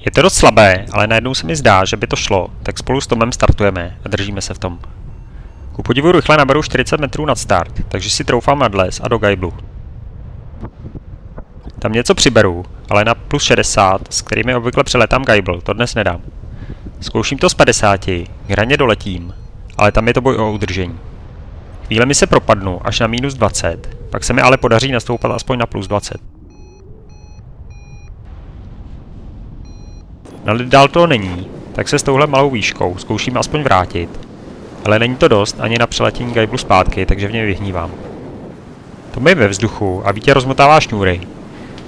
Je to dost slabé, ale najednou se mi zdá, že by to šlo, tak spolu s Tomem startujeme a držíme se v tom. Ku podivu rychle naberu 40 metrů nad start, takže si troufám nad les a do Geiblu. Tam něco přiberu, ale na plus 60, s kterými obvykle přeletám Geibl, to dnes nedám. Zkouším to z 50, k hraně doletím, ale tam je to boj o udržení. Chvílemi se propadnu až na minus 20, pak se mi ale podaří nastoupat aspoň na plus 20. Na lid dál to není, tak se s touhle malou výškou zkouším aspoň vrátit. Ale není to dost ani na přeletění Geiblu zpátky, takže v něm vyhnívám. To mi je ve vzduchu a Vítě rozmotává šňůry,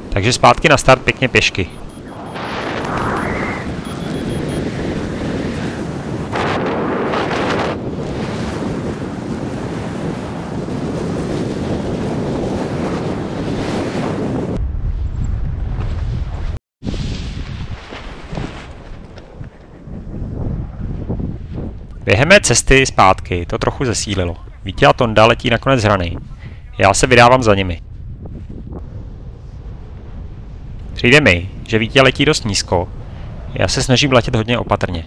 takže zpátky na start pěkně pěšky. Během mé cesty zpátky to trochu zesílilo. Vítě a Tonda letí nakonec z hrany. Já se vydávám za nimi. Přijde mi, že Vítě letí dost nízko. Já se snažím letět hodně opatrně.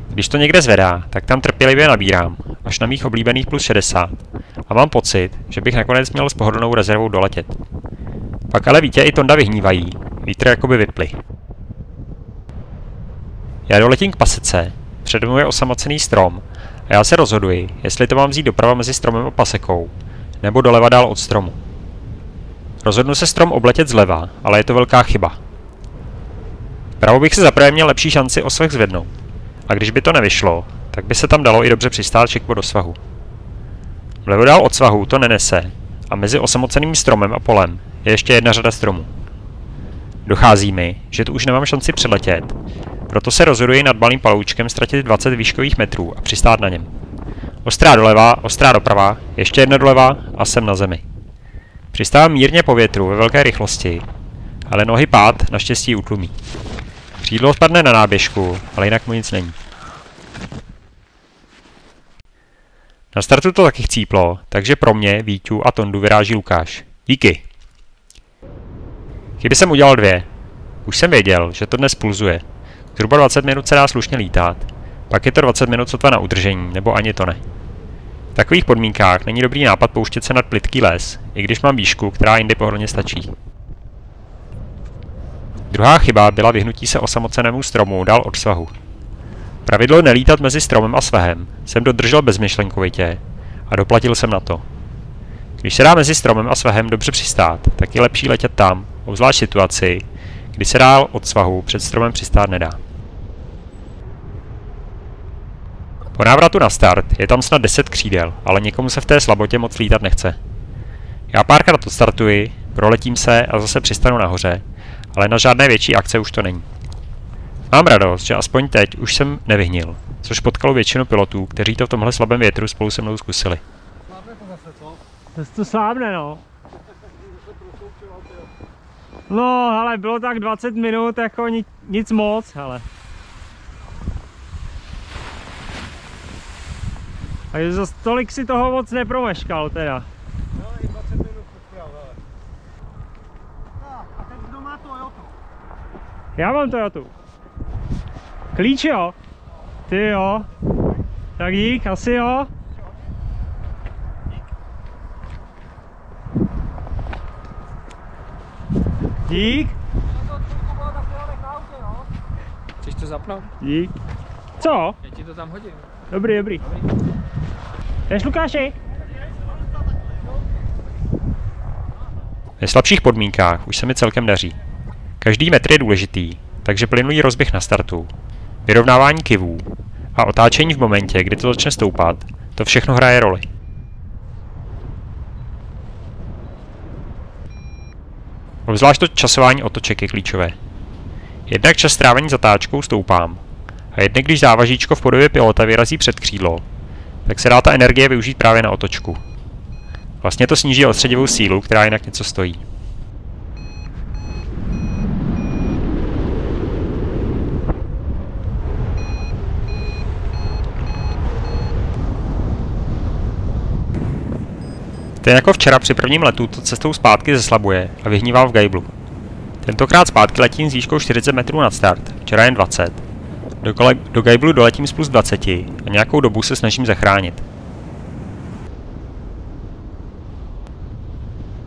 Když to někde zvedá, tak tam trpělivě nabírám, až na mých oblíbených plus 60. A mám pocit, že bych nakonec měl s pohodlnou rezervou doletět. Pak ale Vítě i Tonda vyhnívají. Vítr jakoby vyply. Já doletím k pasece. Přede mnou je osamocený strom a já se rozhoduji, jestli to mám vzít doprava mezi stromem a pasekou, nebo doleva dál od stromu. Rozhodnu se strom obletět zleva, ale je to velká chyba. Vpravo bych si zaprvé měl lepší šanci osveh zvednout, a když by to nevyšlo, tak by se tam dalo i dobře přistát čekpo do svahu. Vlevo dál od svahu to nenese a mezi osamoceným stromem a polem je ještě jedna řada stromů. Dochází mi, že tu už nemám šanci přeletět, proto se rozhoduji nad malým paloučkem ztratit 20 výškových metrů a přistát na něm. Ostrá doleva, ostrá doprava, ještě jedna doleva a jsem na zemi. Přistávám mírně po větru ve velké rychlosti, ale nohy pád naštěstí utlumí. Křídlo spadne na náběžku, ale jinak mu nic není. Na startu to taky chcíplo, takže pro mě, Víťu a Tondu vyráží Lukáš. Díky. Chyby jsem udělal 2. Už jsem věděl, že to dnes pulzuje. Zhruba 20 minut se dá slušně lítat, pak je to 20 minut sotva na udržení, nebo ani to ne. V takových podmínkách není dobrý nápad pouštět se nad plytký les, i když mám výšku, která jindy pohodlně stačí. Druhá chyba byla vyhnutí se osamocenému stromu dál od svahu. Pravidlo nelítat mezi stromem a svahem jsem dodržel bezmyšlenkovitě a doplatil jsem na to. Když se dá mezi stromem a svahem dobře přistát, tak je lepší letět tam, obzvlášť situaci, kdy se dál od svahu před stromem přistát nedá. Po návratu na start je tam snad 10 křídel, ale někomu se v té slabotě moc lítat nechce. Já párkrát odstartuji, proletím se a zase přistanu nahoře, ale na žádné větší akce už to není. Mám radost, že aspoň teď už jsem nevyhnil, což potkalo většinu pilotů, kteří to v tomhle slabém větru spolu se mnou zkusili. To slábne, no. No, ale bylo tak 20 minut, jako nic moc, ale. Takže za tolik si toho moc nepromeškal teda. No, i 20 minut potkal, ale. A teď kdo má Toyotu? Já mám Toyotu. Klíč jo? Ty jo. Tak dík, asi jo. Dík. Chceš to zapnout? Dík. Co? Já ti to tam hodím. Dobrý, dobrý. Jdeš, Lukáši? Ve slabších podmínkách už se mi celkem daří. Každý metr je důležitý, takže plynulý rozběh na startu, vyrovnávání kivů a otáčení v momentě, kdy to začne stoupat, to všechno hraje roli. Obzvlášť to časování otoček je klíčové. Jednak čas strávení zatáčkou stoupám a jednak když závažíčko v podobě pilota vyrazí před křídlo, tak se dá ta energie využít právě na otočku. Vlastně to sníží odstředivou sílu, která jinak něco stojí. Stejně jako včera při prvním letu to cestou zpátky zeslabuje a vyhnívá v Geiblu. Tentokrát zpátky letím s výškou 40 metrů nad start, včera jen 20. Do Gajblu doletím z plus 20 a nějakou dobu se snažím zachránit.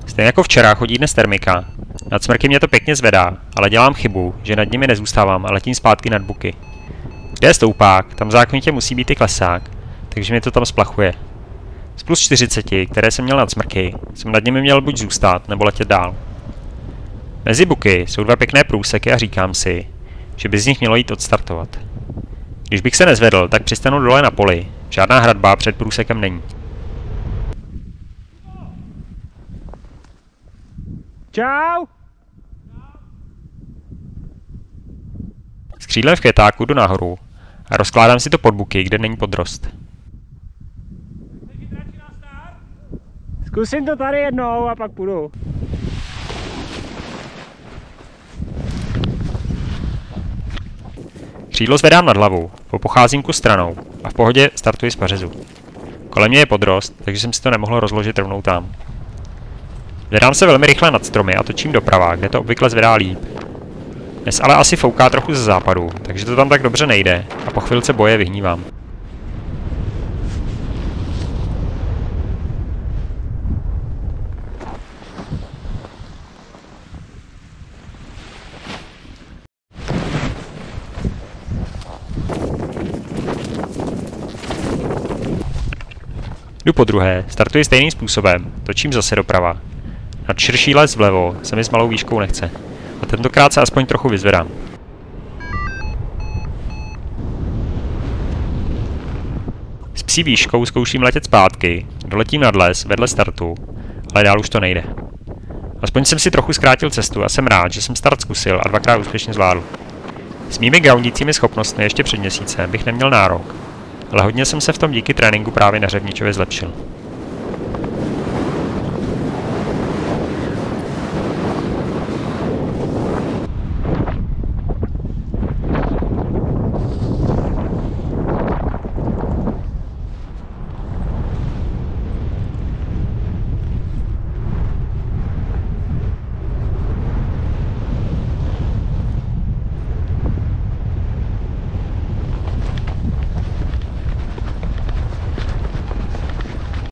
Stejně jako včera chodí dnes termika. Nad smrky mě to pěkně zvedá, ale dělám chybu, že nad nimi nezůstávám a letím zpátky nad buky. Kde je stoupák, tam zákonitě musí být i klesák, takže mi to tam splachuje. Z plus 40, které jsem měl nad smrky, jsem nad nimi měl buď zůstat, nebo letět dál. Mezi buky jsou dva pěkné průseky a říkám si, že by z nich mělo jít odstartovat. Když bych se nezvedl, tak přistanu dole na poli. Žádná hradba před průsekem není. Čau! S křídlem v květáku jdu nahoru a rozkládám si to pod buky, kde není podrost. Zkusím to tady jednou a pak půjdu. Křídlo zvedám nad hlavu, popocházím ku stranou a v pohodě startuji z pařezu. Kolem mě je podrost, takže jsem si to nemohl rozložit rovnou tam. Zvedám se velmi rychle nad stromy a točím doprava, kde to obvykle zvedá líp. Dnes ale asi fouká trochu ze západu, takže to tam tak dobře nejde a po chvilce boje vyhnívám. Jdu podruhé, startuji stejným způsobem, točím zase doprava. Nad širší les vlevo se mi s malou výškou nechce. A tentokrát se aspoň trochu vyzvedám. S psí výškou zkouším letět zpátky, doletím nad les vedle startu, ale dál už to nejde. Aspoň jsem si trochu zkrátil cestu a jsem rád, že jsem start zkusil a dvakrát úspěšně zvládl. S mými groundícími schopnostmi ještě před měsícem bych neměl nárok, ale hodně jsem se v tom díky tréninku právě na Řevničově zlepšil.